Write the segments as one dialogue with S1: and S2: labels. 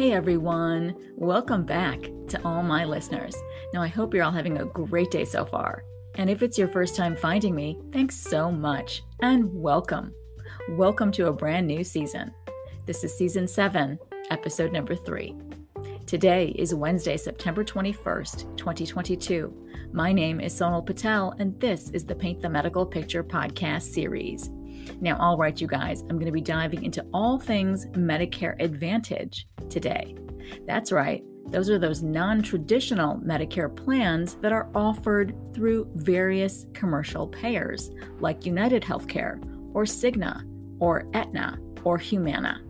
S1: Hey everyone, welcome back to all my listeners. Now I hope you're all having a great day so far. And if it's your first time finding me, thanks so much and welcome. Welcome to a brand new season. This is season 7, episode number 3. Today is Wednesday, September 21st, 2022. My name is Sonal Patel, and this is the Paint the Medical Picture podcast series. Now, all right, you guys, I'm going to be diving into all things Medicare Advantage today. That's right. Those are those non-traditional Medicare plans that are offered through various commercial payers like United Healthcare or Cigna or Aetna or Humana.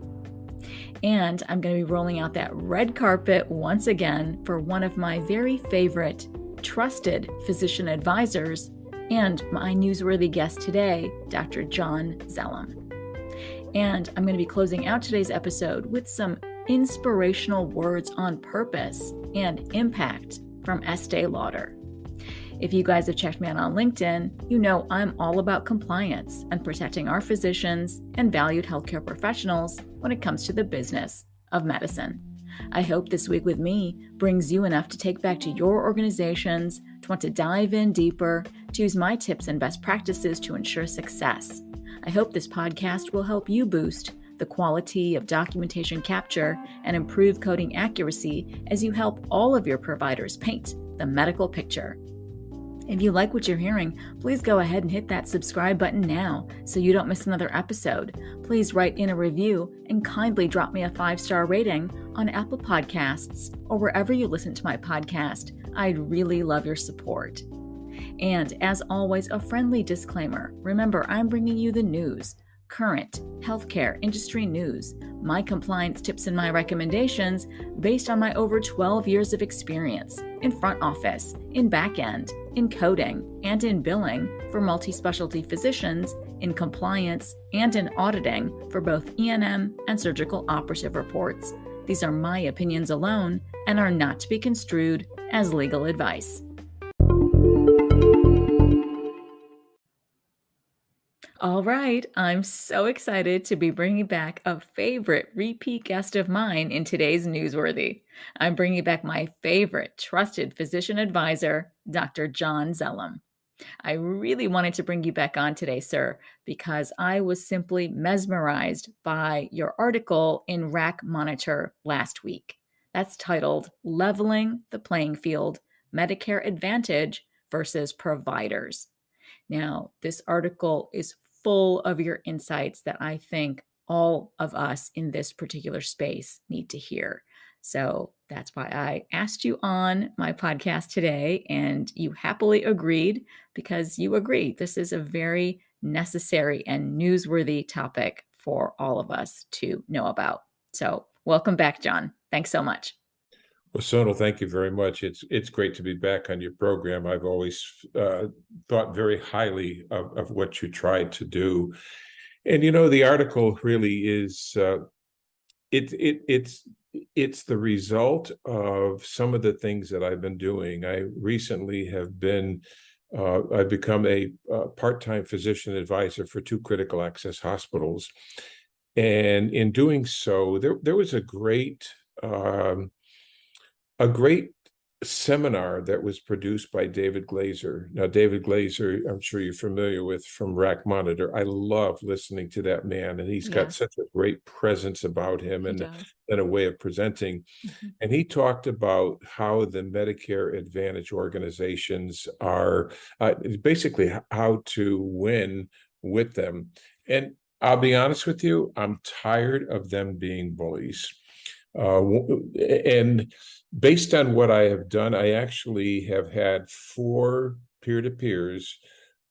S1: And I'm going to be rolling out that red carpet once again for one of my very favorite trusted physician advisors and my newsworthy guest today, Dr. John Zelem. And I'm going to be closing out today's episode with some inspirational words on purpose and impact from Estée Lauder. If you guys have checked me out on LinkedIn, you know I'm all about compliance and protecting our physicians and valued healthcare professionals when it comes to the business of medicine. I hope this week with me brings you enough to take back to your organizations, to want to dive in deeper, to use my tips and best practices to ensure success. I hope this podcast will help you boost the quality of documentation capture and improve coding accuracy as you help all of your providers paint the medical picture. If you like what you're hearing, please go ahead and hit that subscribe button now so you don't miss another episode. Please write in a review and kindly drop me a 5-star rating on Apple Podcasts or wherever you listen to my podcast. I'd really love your support. And as always, a friendly disclaimer. Remember, I'm bringing you the news, current healthcare industry news, my compliance tips and my recommendations based on my over 12 years of experience in front office, in back end, in coding, and in billing for multi-specialty physicians, in compliance, and in auditing for both E&M and surgical operative reports. These are my opinions alone and are not to be construed as legal advice. All right, I'm so excited to be bringing back a favorite repeat guest of mine in today's Newsworthy. I'm bringing back my favorite trusted physician advisor, Dr. John Zelem. I really wanted to bring you back on today, sir, because I was simply mesmerized by your article in Rack Monitor last week. That's titled Leveling the Playing Field, Medicare Advantage versus Providers. Now, this article is full of your insights that I think all of us in this particular space need to hear. So that's why I asked you on my podcast today, and you happily agreed because you agree this is a very necessary and newsworthy topic for all of us to know about. So welcome back, John. Thanks so much.
S2: Well, Sonal, thank you very much. It's great to be back on your program. I've always thought very highly of what you tried to do, and the article really is it's the result of some of the things that I've been doing. I recently have been I've become a part-time physician advisor for 2 critical access hospitals, and in doing so, there was a great seminar that was produced by David Glazer. Now, David Glazer, I'm sure you're familiar with from Rack Monitor. I love listening to that man, and he's got such a great presence about him and a way of presenting. Mm-hmm. And he talked about how the Medicare Advantage organizations are basically how to win with them. And I'll be honest with you, I'm tired of them being bullies. And based on what I have done, I actually have had 4 peer-to-peers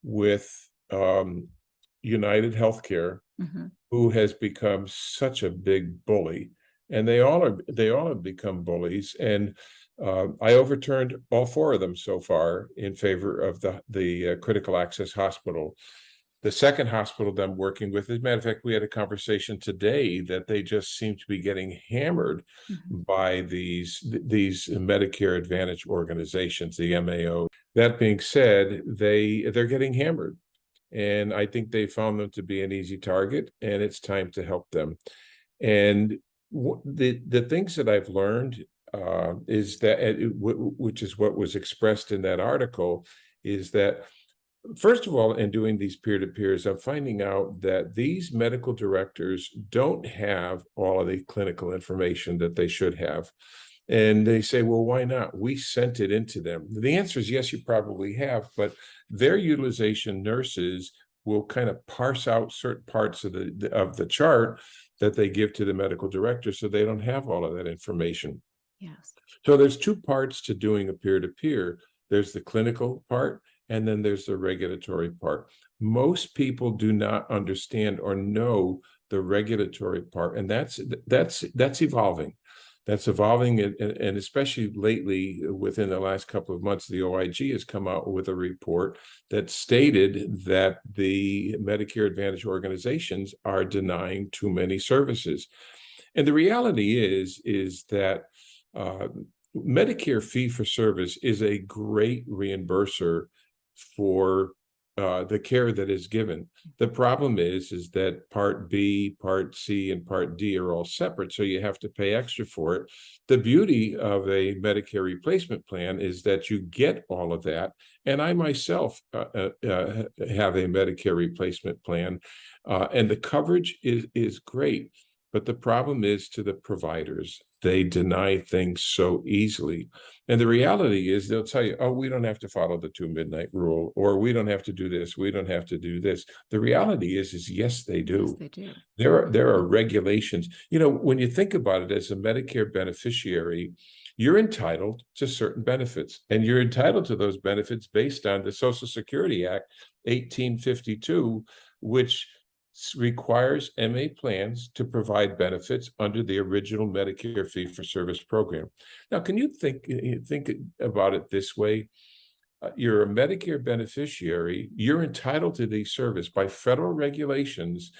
S2: with United Healthcare, mm-hmm. who has become such a big bully, and they all have become bullies. And I overturned all 4 of them so far in favor of the critical access hospital. The second hospital that I'm working with, as a matter of fact, we had a conversation today that they just seem to be getting hammered mm-hmm. by these Medicare Advantage organizations, the MAO. That being said, they're getting hammered, and I think they found them to be an easy target, and it's time to help them. And The things that I've learned is that, which is what was expressed in that article, is that first of all, in doing these peer-to-peers, I'm finding out that these medical directors don't have all of the clinical information that they should have. And they say, well, why not? We sent it into them. The answer is yes, you probably have, but their utilization nurses will kind of parse out certain parts of the chart that they give to the medical director, so they don't have all of that information.
S1: Yes.
S2: So there's two parts to doing a peer-to-peer. There's the clinical part, and then there's the regulatory part. Most people do not understand or know the regulatory part, and that's evolving. That's evolving, and especially lately, within the last couple of months, the OIG has come out with a report that stated that the Medicare Advantage organizations are denying too many services. And the reality is that Medicare fee-for-service is a great reimburser for the care that is given. The problem is that Part B, Part C, and Part D are all separate, so you have to pay extra for it. The beauty of a Medicare replacement plan is that you get all of that, and I myself have a Medicare replacement plan, and the coverage is great. But the problem is to the providers. They deny things so easily. And the reality is they'll tell you, oh, we don't have to follow the 2 midnight rule, or we don't have to do this, we don't have to do this. The reality is yes, they do.
S1: Yes, they do.
S2: There are regulations. You know, when you think about it, as a Medicare beneficiary, you're entitled to certain benefits, and you're entitled to those benefits based on the Social Security Act 1852, which requires MA plans to provide benefits under the original Medicare fee-for-service program. Now, can you think about it this way? You're a Medicare beneficiary, you're entitled to the service by federal regulations,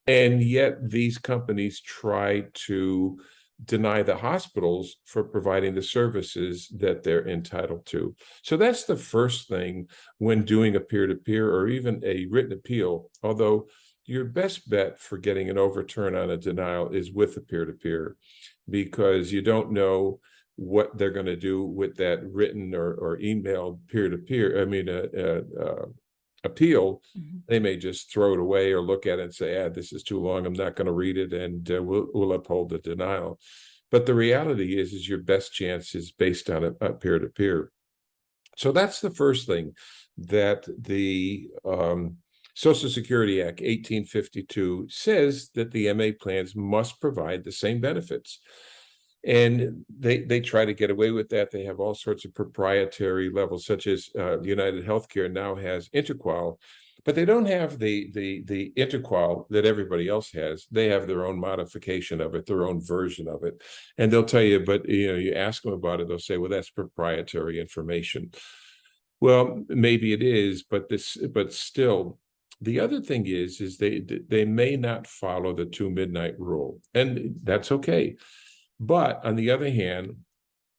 S2: and yet these companies try to deny the hospitals for providing the services that they're entitled to. So that's the first thing when doing a peer-to-peer or even a written appeal, although your best bet for getting an overturn on a denial is with a peer-to-peer, because you don't know what they're going to do with that written or emailed peer-to-peer, appeal.
S1: Mm-hmm.
S2: They may just throw it away or look at it and say, this is too long, I'm not going to read it, and we'll uphold the denial. But the reality is your best chance is based on a peer-to-peer. So that's the first thing, that the Social Security Act 1852 says that the MA plans must provide the same benefits. And they try to get away with that. They have all sorts of proprietary levels, such as United Healthcare now has InterQual, but they don't have the InterQual that everybody else has. They have their own modification of it, their own version of it. And they'll tell you, but you ask them about it, they'll say, well, that's proprietary information. Well, maybe it is, but still. The other thing is they may not follow the 2 midnight rule, and that's okay. But on the other hand,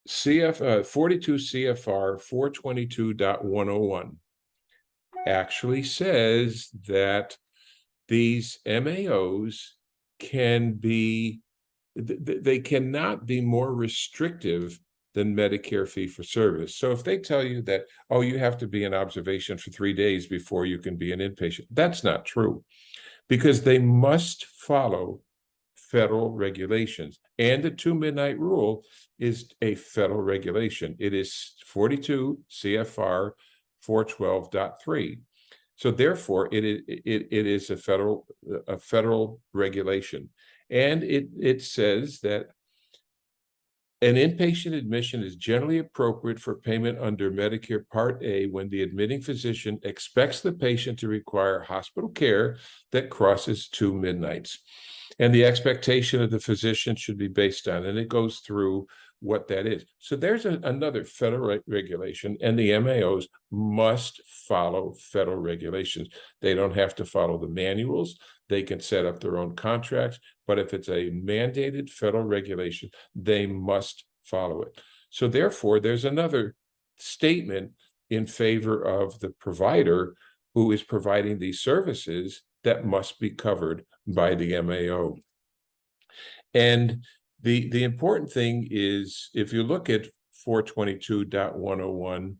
S2: 42 CFR 422.101 actually says that these MAOs cannot be more restrictive than Medicare fee-for-service. So if they tell you that, oh, you have to be in observation for 3 days before you can be an inpatient, that's not true, because they must follow federal regulations. And the 2 midnight rule is a federal regulation. It is 42 CFR 412.3. So therefore, it is a federal regulation. And it says that an inpatient admission is generally appropriate for payment under Medicare Part A when the admitting physician expects the patient to require hospital care that crosses 2 midnights. And the expectation of the physician should be based on, and it goes through what that is. So there's another federal regulation, and the MAOs must follow federal regulations. They don't have to follow the manuals. They can set up their own contracts, but if it's a mandated federal regulation, they must follow it. So therefore, there's another statement in favor of the provider who is providing these services that must be covered by the MAO. And the important thing is, if you look at 422.101,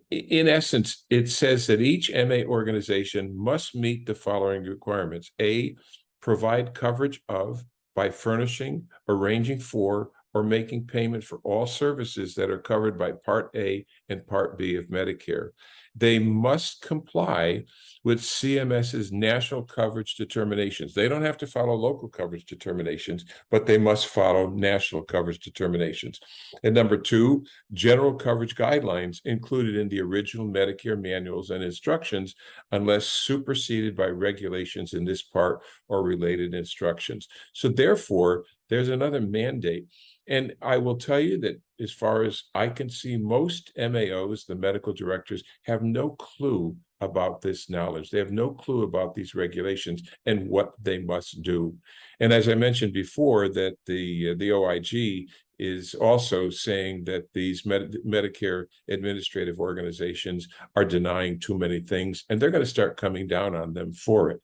S2: in essence, it says that each MA organization must meet the following requirements. A, provide coverage of, by furnishing, arranging for, or making payment for all services that are covered by Part A and Part B of Medicare. They must comply with CMS's national coverage determinations. They don't have to follow local coverage determinations, but they must follow national coverage determinations. And number two, general coverage guidelines included in the original Medicare manuals and instructions, unless superseded by regulations in this part or related instructions. So therefore, there's another mandate. And I will tell you that as far as I can see, most MAOs, the medical directors, have no clue about this knowledge. They have no clue about these regulations and what they must do. And as I mentioned before, that the OIG is also saying that these Medicare administrative organizations are denying too many things, and they're going to start coming down on them for it.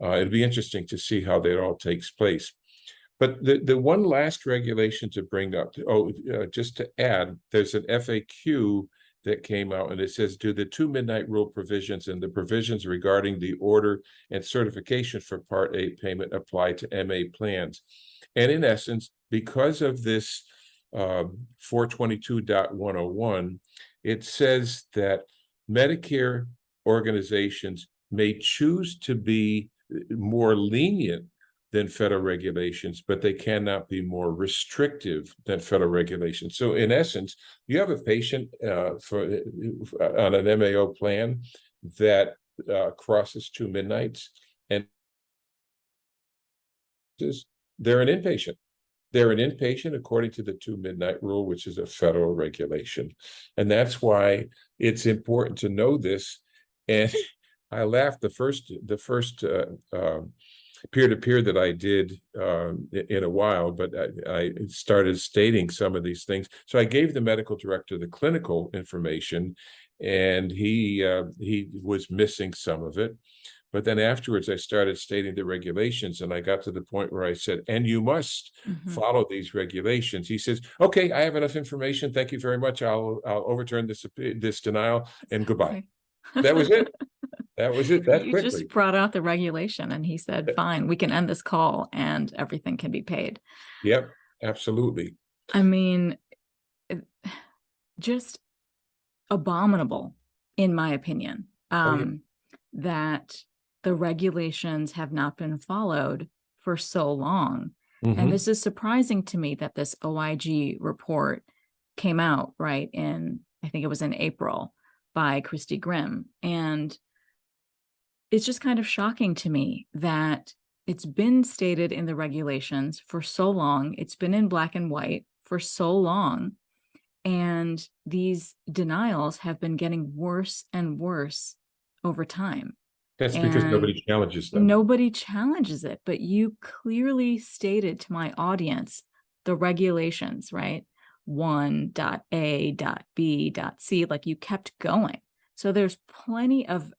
S2: It'll be interesting to see how that all takes place. But the one last regulation to bring up, just to add, there's an FAQ that came out, and it says, do the 2 midnight rule provisions and the provisions regarding the order and certification for Part A payment apply to MA plans? And in essence, because of this 422.101, it says that Medicare organizations may choose to be more lenient than federal regulations, but they cannot be more restrictive than federal regulations. So in essence, you have a patient on an MAO plan that crosses 2 midnights, and they're an inpatient. They're an inpatient according to the 2 midnight rule, which is a federal regulation. And that's why it's important to know this. And I laughed the first peer-to-peer that I did in a while, but I started stating some of these things. So I gave the medical director the clinical information, and he was missing some of it. But then afterwards, I started stating the regulations, and I got to the point where I said, and you must follow these regulations. He says, okay, I have enough information. Thank you very much. I'll overturn this denial, and goodbye. That was it. That was it. That
S1: you
S2: quickly.
S1: Just brought out the regulation, and he said, fine, we can end this call and everything can be paid.
S2: Yep, absolutely.
S1: I mean, just abominable, in my opinion, that the regulations have not been followed for so long. And this is surprising to me that this OIG report came out, right, I think it was in April, by Christy Grimm. And it's just kind of shocking to me that it's been stated in the regulations for so long. It's been in black and white for so long. And these denials have been getting worse and worse over time.
S2: That's because nobody challenges them.
S1: Nobody challenges it. But you clearly stated to my audience the regulations, right? 1.A.B.C, like you kept going. So there's plenty of,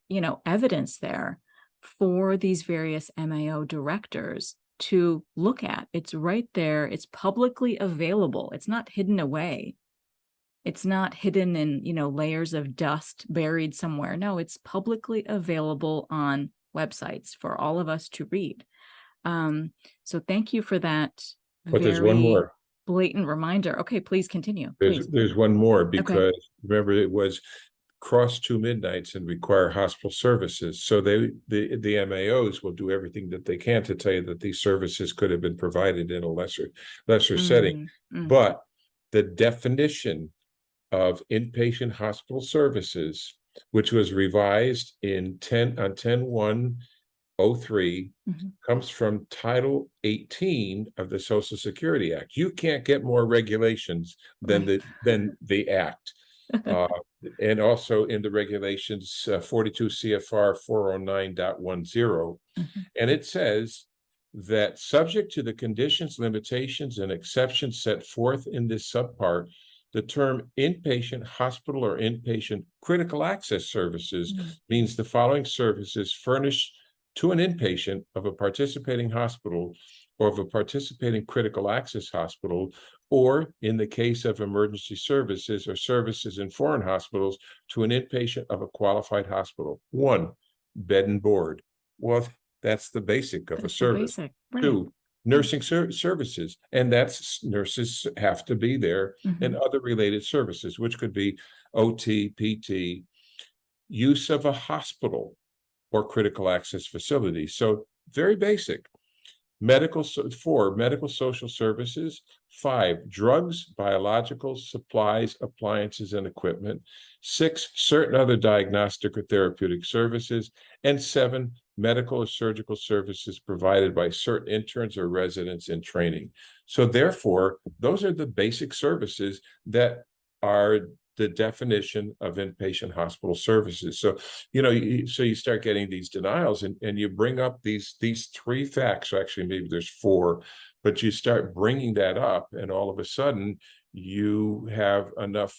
S1: evidence there for these various MAO directors to look at. It's right there. It's publicly available. It's not hidden away. It's not hidden in, layers of dust buried somewhere. No, it's publicly available on websites for all of us to read. So thank you for that.
S2: But there's one more
S1: blatant reminder. Okay, please continue.
S2: There's one more, because remember, it was cross 2 midnights and require hospital services. So the MAOs will do everything that they can to tell you that these services could have been provided in a lesser setting. But the definition of inpatient hospital services, which was revised on 10/1/03, comes from Title 18 of the Social Security Act. You can't get more regulations than the Act. And also in the regulations, 42 CFR 409.10. And it says that subject to the conditions, limitations, and exceptions set forth in this subpart, the term inpatient hospital or inpatient critical access services means the following services furnished to an inpatient of a participating hospital or of a participating critical access hospital, or in the case of emergency services or services in foreign hospitals, to an inpatient of a qualified hospital. One, bed and board. Well, that's the basic of a service.
S1: Basic, right.
S2: Two, nursing services, and that's nurses have to be there, and other related services, which could be OT, PT, use of a hospital or critical access facility. So very basic. Four, medical social services. Five, drugs, biologicals, supplies, appliances, and equipment. Six, certain other diagnostic or therapeutic services. And seven, medical or surgical services provided by certain interns or residents in training. So therefore, those are the basic services that are the definition of inpatient hospital services. So, so you start getting these denials, and you bring up these three facts. Actually, maybe there's four, but you start bringing that up, and all of a sudden you have enough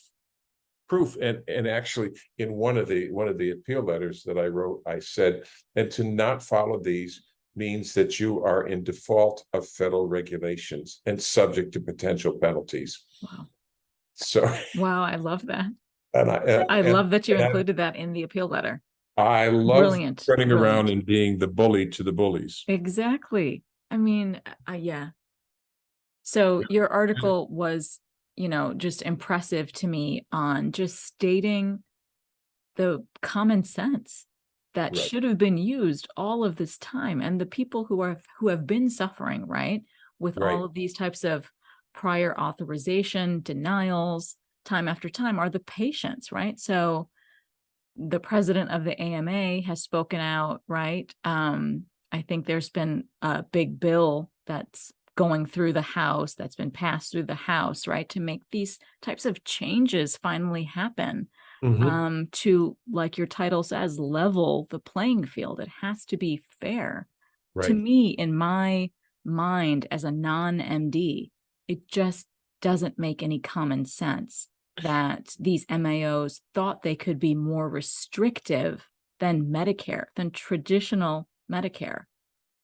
S2: proof. And actually, in one of the appeal letters that I wrote, I said, and to not follow these means that you are in default of federal regulations and subject to potential penalties.
S1: Wow.
S2: So
S1: wow, I love that.
S2: And
S1: I love that you included that in the appeal letter.
S2: I love
S1: Brilliant.
S2: running around and being the bully to the bullies.
S1: Exactly. I mean, yeah. So your article was, just impressive to me on just stating the common sense that should have been used all of this time, and the people who have been suffering, right, with all of these types of prior authorization denials time after time are the patients, right? So the president of the AMA has spoken out, right? I think there's been a big bill that's going through the House, that's been passed through the House, right, to make these types of changes finally happen, to, like your title says, level the playing field. It has to be fair. To me, in my mind as a non-MD, it just doesn't make any common sense that these MAOs thought they could be more restrictive than Medicare, than traditional Medicare.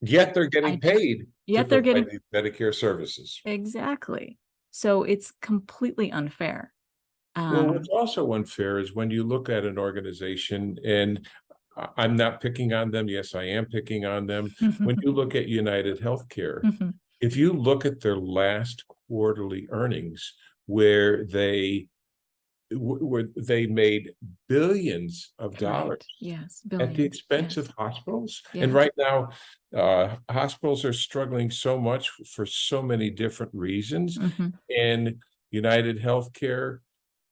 S2: Yet they're getting paid.
S1: Yet they're getting
S2: Medicare services.
S1: Exactly. So it's completely unfair.
S2: Well, what's also unfair is when you look at an organization, and I'm not picking on them. Yes, I am picking on them. When you look at United Healthcare, if you look at their last quarterly earnings, where they made billions of dollars at the expense of hospitals. And right now, hospitals are struggling so much for so many different reasons. And United Healthcare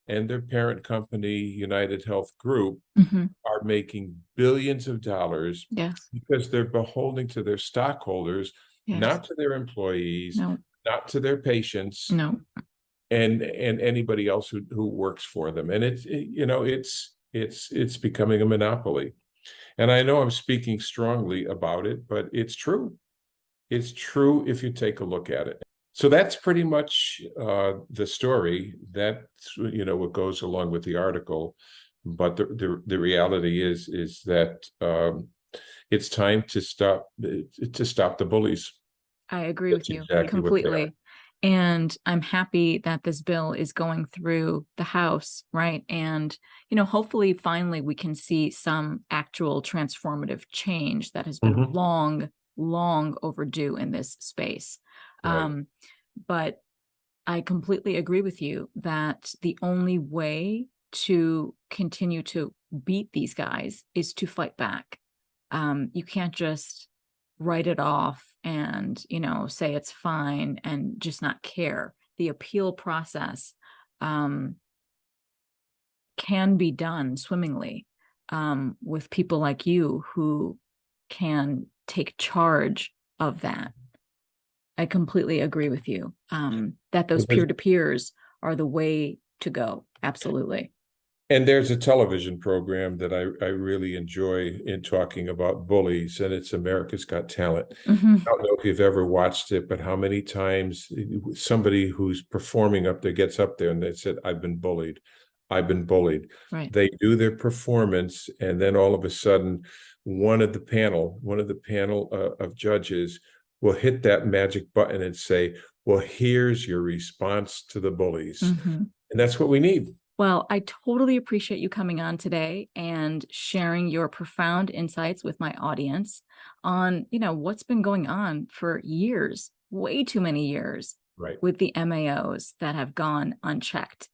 S2: and their parent company, United Health Group, are making billions of dollars because they're beholden to their stockholders, not to their employees, not to their patients. And anybody else who works for them. And it's becoming a monopoly. And I know I'm speaking strongly about it, but it's true. It's true if you take a look at it. So that's pretty much the story. That's what goes along with the article. But the reality is that it's time to stop the bullies.
S1: I agree with you completely. And I'm happy that this bill is going through the House, right? And, hopefully, finally, we can see some actual transformative change that has been long, long overdue in this space. But I completely agree with you that the only way to continue to beat these guys is to fight back. You can't just write it off and, say it's fine and just not care. The appeal process can be done swimmingly with people like you who can take charge of that. I completely agree with you that those peer-to-peers are the way to go. Absolutely.
S2: And there's a television program that I really enjoy in talking about bullies, and it's America's Got Talent. I don't know if you've ever watched it, but how many times somebody who's performing up there gets up there and they said, I've been bullied. I've been bullied. They do their performance, and then all of a sudden, one of the panel of judges will hit that magic button and say, well, here's your response to the bullies. And that's what we need.
S1: Well, I totally appreciate you coming on today and sharing your profound insights with my audience on, what's been going on for years, way too many years,
S2: right,
S1: with the MAOs that have gone unchecked.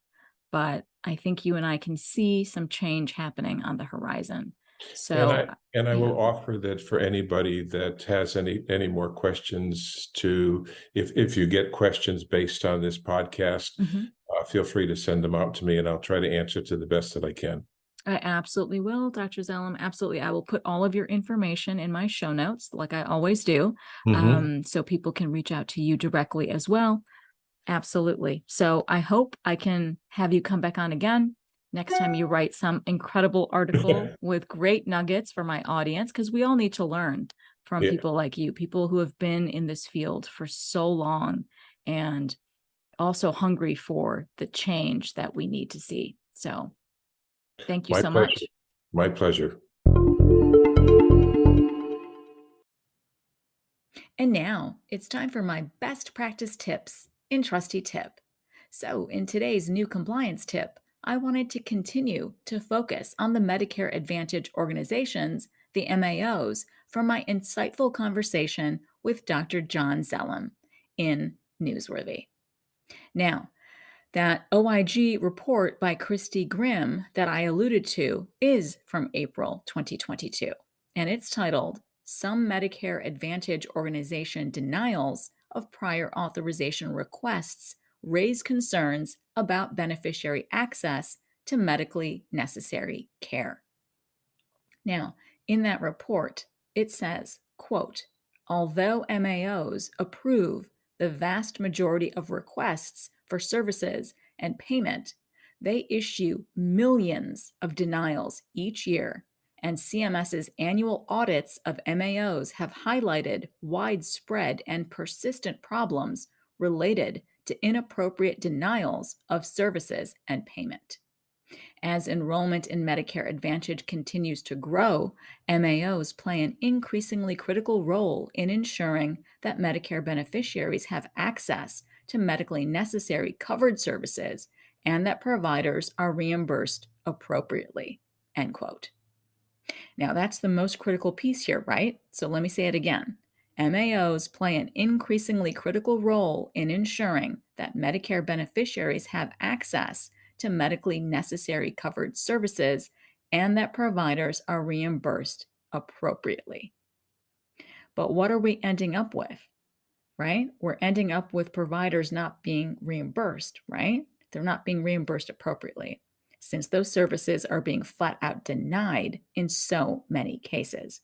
S1: But I think you and I can see some change happening on the horizon. So,
S2: and I will offer that for anybody that has any more questions, if you get questions based on this podcast, feel free to send them out to me, and I'll try to answer to the best that I can.
S1: I absolutely will, Dr. Zelem. Absolutely. I will put all of your information in my show notes, like I always do, so people can reach out to you directly as well. Absolutely. So I hope I can have you come back on again next time you write some incredible article with great nuggets for my audience, because we all need to learn from people like you, people who have been in this field for so long and also hungry for the change that we need to see. So thank you so much.
S2: My pleasure.
S1: And now it's time for my best practice tips in Trusty Tip. So in today's new compliance tip, I wanted to continue to focus on the Medicare Advantage Organizations, the MAOs, from my insightful conversation with Dr. John Zelem in Newsworthy. Now, that OIG report by Christy Grimm that I alluded to is from April 2022, and it's titled Some Medicare Advantage Organization Denials of Prior Authorization Requests Raise Concerns about Beneficiary Access to Medically Necessary Care. Now, in that report, it says, quote, although MAOs approve the vast majority of requests for services and payment, they issue millions of denials each year, and CMS's annual audits of MAOs have highlighted widespread and persistent problems related to inappropriate denials of services and payment. As enrollment in Medicare Advantage continues to grow, MAOs play an increasingly critical role in ensuring that Medicare beneficiaries have access to medically necessary covered services and that providers are reimbursed appropriately, end quote. Now, that's the most critical piece here, right? So let me say it again. MAOs play an increasingly critical role in ensuring that Medicare beneficiaries have access to medically necessary covered services and that providers are reimbursed appropriately. But what are we ending up with, right? We're ending up with providers not being reimbursed, right? They're not being reimbursed appropriately, since those services are being flat out denied in so many cases.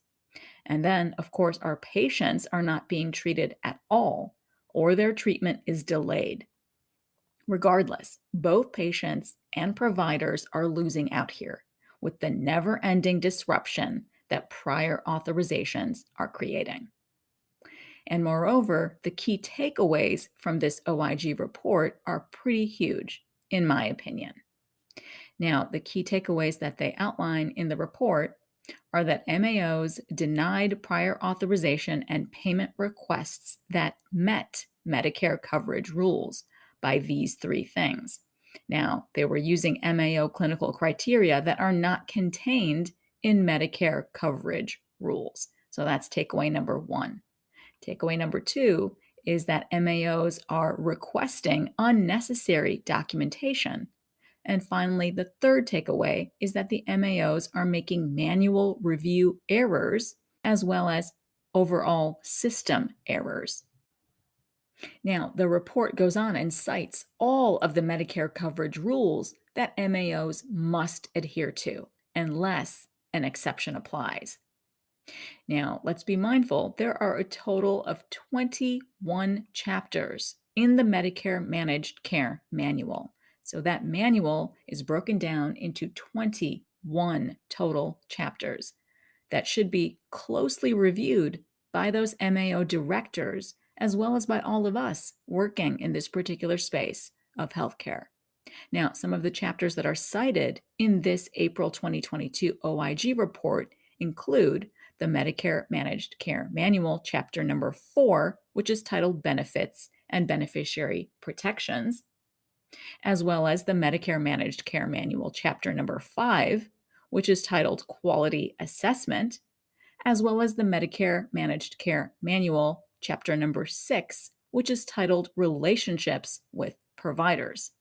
S1: And then, of course, our patients are not being treated at all, or their treatment is delayed. Regardless, both patients and providers are losing out here with the never-ending disruption that prior authorizations are creating. And moreover, the key takeaways from this OIG report are pretty huge, in my opinion. Now, the key takeaways that they outline in the report are that MAOs denied prior authorization and payment requests that met Medicare coverage rules by these three things. Now, they were using MAO clinical criteria that are not contained in Medicare coverage rules. So that's takeaway number one. Takeaway number two is that MAOs are requesting unnecessary documentation. And finally, the third takeaway is that the MAOs are making manual review errors as well as overall system errors. Now, the report goes on and cites all of the Medicare coverage rules that MAOs must adhere to, unless an exception applies. Now, let's be mindful, there are a total of 21 chapters in the Medicare Managed Care Manual. So that manual is broken down into 21 total chapters that should be closely reviewed by those MAO directors, as well as by all of us working in this particular space of healthcare. Now, some of the chapters that are cited in this April 2022 OIG report include the Medicare Managed Care Manual, Chapter number 4, which is titled Benefits and Beneficiary Protections, as well as the Medicare Managed Care Manual, Chapter number 5, which is titled Quality Assessment, as well as the Medicare Managed Care Manual, Chapter number 6, which is titled Relationships with Providers.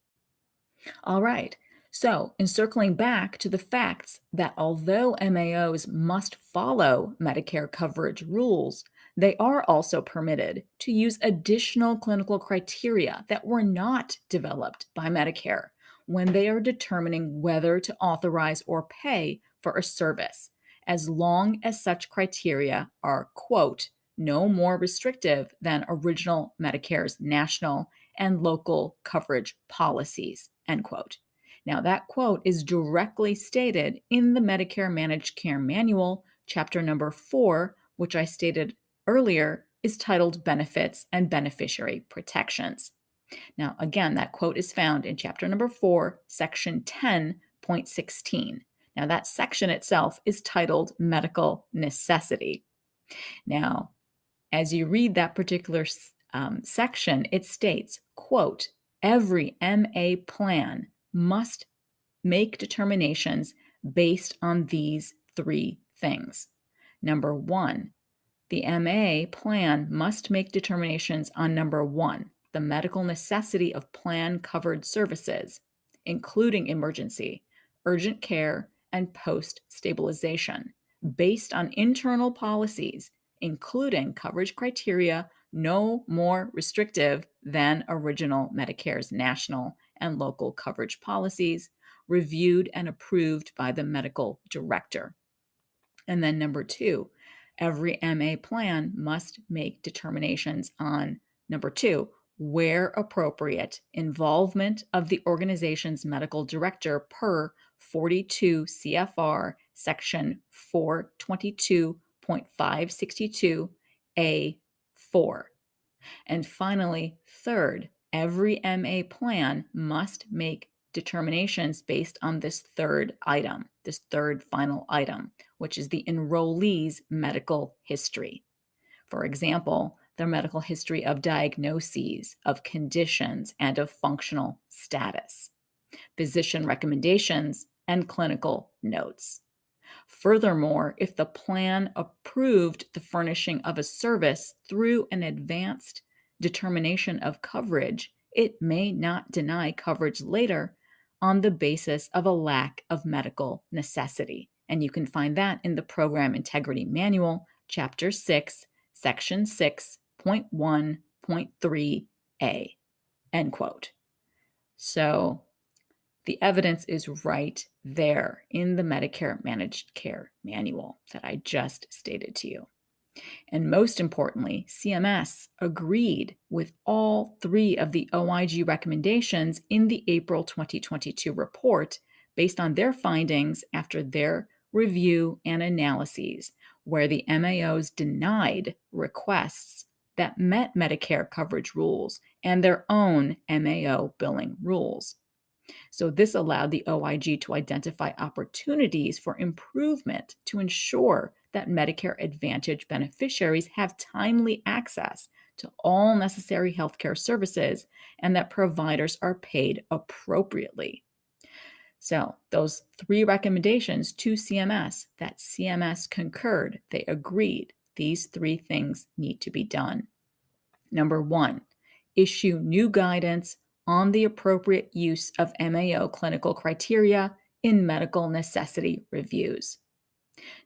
S1: All right, so in circling back to the facts that although MAOs must follow Medicare coverage rules, they are also permitted to use additional clinical criteria that were not developed by Medicare when they are determining whether to authorize or pay for a service, as long as such criteria are, quote, no more restrictive than original Medicare's national and local coverage policies, end quote. Now, that quote is directly stated in the Medicare Managed Care Manual, Chapter number 4, which I stated earlier is titled Benefits and Beneficiary Protections. Now, again, that quote is found in Chapter number 4, Section 10.16. Now, that section itself is titled Medical Necessity. Now, as you read that particular section, it states, quote, every MA plan must make determinations based on these 3 things. Number 1, the MA plan must make determinations on number 1, the medical necessity of plan-covered services, including emergency, urgent care, and post-stabilization, based on internal policies, including coverage criteria no more restrictive than original Medicare's national and local coverage policies, reviewed and approved by the medical director. And then number 2, every MA plan must make determinations on number 2, where appropriate, involvement of the organization's medical director per 42 CFR section 422.562A4. And finally, third, every MA plan must make determinations based on this third item, this third final item, which is the enrollee's medical history. For example, their medical history of diagnoses, of conditions, and of functional status, physician recommendations, and clinical notes. Furthermore, if the plan approved the furnishing of a service through an advanced determination of coverage, it may not deny coverage later on the basis of a lack of medical necessity. And you can find that in the Program Integrity Manual, Chapter 6, Section 6.1.3a, end quote. So the evidence is right there in the Medicare Managed Care Manual that I just stated to you. And most importantly, CMS agreed with all 3 of the OIG recommendations in the April 2022 report based on their findings after their review and analyses, where the MAOs denied requests that met Medicare coverage rules and their own MAO billing rules. So this allowed the OIG to identify opportunities for improvement to ensure that Medicare Advantage beneficiaries have timely access to all necessary healthcare services and that providers are paid appropriately. So those 3 recommendations to CMS that CMS concurred, they agreed these 3 things need to be done. Number 1, issue new guidance on the appropriate use of MAO clinical criteria in medical necessity reviews.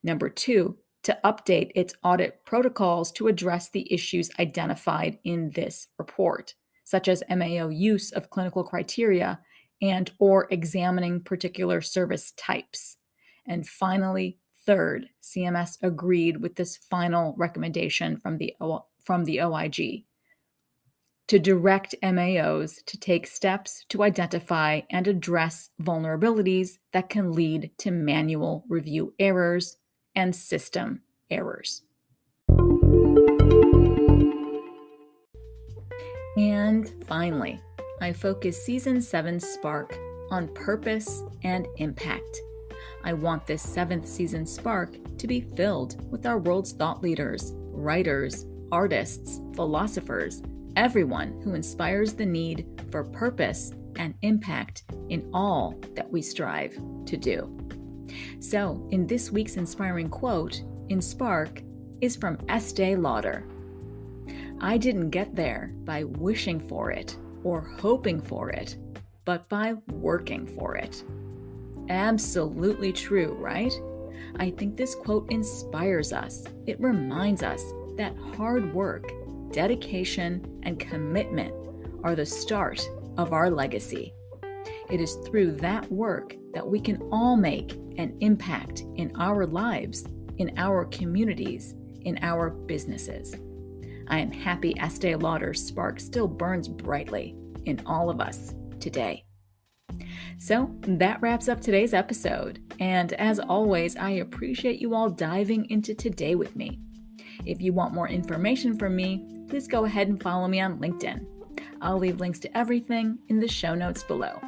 S1: Number 2, to update its audit protocols to address the issues identified in this report, such as MAO use of clinical criteria and or examining particular service types. And finally, third, CMS agreed with this final recommendation from the OIG to direct MAOs to take steps to identify and address vulnerabilities that can lead to manual review errors and system errors. And finally, I focus Season 7 Spark on purpose and impact. I want this 7th season spark to be filled with our world's thought leaders, writers, artists, philosophers, everyone who inspires the need for purpose and impact in all that we strive to do. So, in this week's inspiring quote, in Spark, is from Estée Lauder. I didn't get there by wishing for it or hoping for it, but by working for it. Absolutely true, right? I think this quote inspires us. It reminds us that hard work, dedication, and commitment are the start of our legacy. It is through that work that we can all make an impact in our lives, in our communities, in our businesses. I am happy Estée Lauder's spark still burns brightly in all of us today. So that wraps up today's episode. And as always, I appreciate you all diving into today with me. If you want more information from me, please go ahead and follow me on LinkedIn. I'll leave links to everything in the show notes below.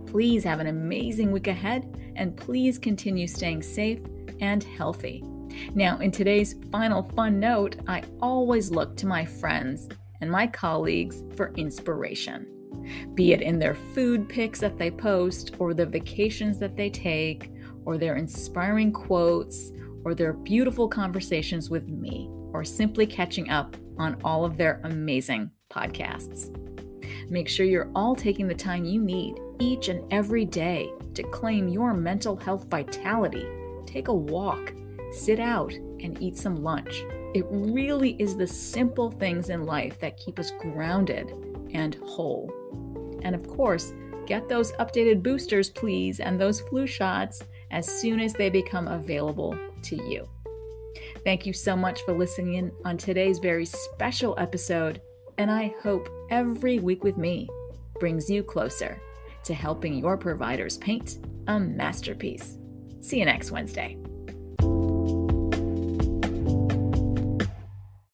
S1: Please have an amazing week ahead, and please continue staying safe and healthy. Now, in today's final fun note, I always look to my friends and my colleagues for inspiration. Be it in their food pics that they post, or the vacations that they take, or their inspiring quotes, or their beautiful conversations with me, or simply catching up on all of their amazing podcasts. Make sure you're all taking the time you need each and every day to claim your mental health vitality. Take a walk, sit out, and eat some lunch. It really is the simple things in life that keep us grounded and whole. And of course, get those updated boosters, please, and those flu shots as soon as they become available to you. Thank you so much for listening in on today's very special episode, and I hope every week with me brings you closer to helping your providers paint a masterpiece. See you next Wednesday.